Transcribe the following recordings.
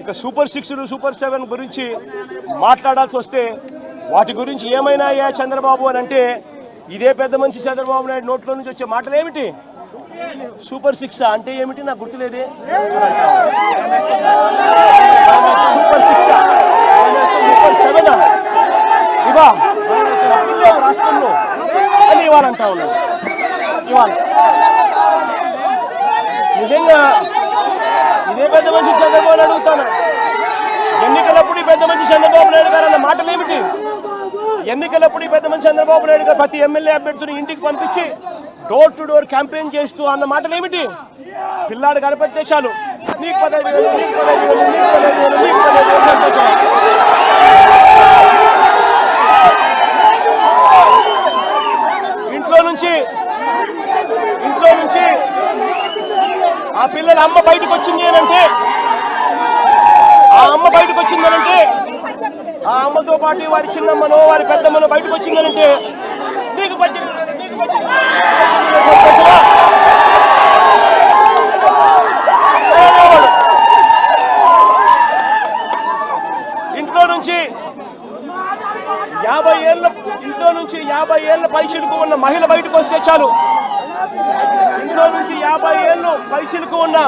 ఇక super 6 super 7 గురించి మాట్లాడాల్సి వస్తే వాటి గురించి ఏమైనా చంద్రబాబు అని అంటే ఇదే పెద్ద మనిషి చంద్రబాబు నాయుడు నోట్లో నుంచి వచ్చే మాటలు ఏమిటి? సూపర్ 6 అంటే ఏమిటి నాకు గుర్తులేదే. సూపర్ 6 సూపర్ 7 ఇవా రాష్ట్రంలో అని ఇవాళ అంటా ఉన్నాడు. ఇవాళ నిజంగా ఇదే పెద్ద మనిషి చంద్రబాబు నాయుడు అడుగుతాను, ఎన్నికలప్పుడు ఈ పెద్ద మనిషి చంద్రబాబు నాయుడు గారు అన్న మాటలు ఏమిటి? ఎన్నికలప్పుడు ఈ పెద్ద మనిషి చంద్రబాబు నాయుడు గారు ప్రతి ఎమ్మెల్యే అభ్యర్థిని ఇంటికి పంపించి డోర్ టు డోర్ క్యాంపెయిన్ చేస్తూ అన్న మాటలు ఏమిటి? పిల్లాడు కనపడితే చాలు నీకు 15,000, నీకు 15,000, నీకు 15,000, నీకు 15,000 సంతోషం. ఇంట్లో నుంచి ఆ పిల్లల అమ్మ బయటకు వచ్చింది అంటే, ఆ అమ్మ బయటకు వచ్చిందనంటే, ఆ అమ్మతో పాటు వారి చిన్నమ్మనో వారి పెద్దమ్మనో బయటకు వచ్చిందనంటే నీకు ఇంట్లో నుంచి 50 ఏళ్ళ పైచిలుకు ఉన్న మహిళ బయటకు వస్తే చాలు. ఇంట్లో నుంచి 50 ఏళ్ళు పైచిలుకు ఉన్న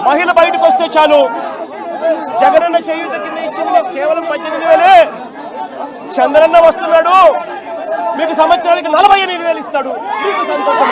మహిళ బయటకు వస్తే చాలు. జగనన్న చేయూత కింద ఇచ్చింది కేవలం 18,000. చంద్రన్న వస్తున్నాడు, మీకు సంవత్సరానికి 48,000 ఇస్తాడు. మీకు సంతోషం.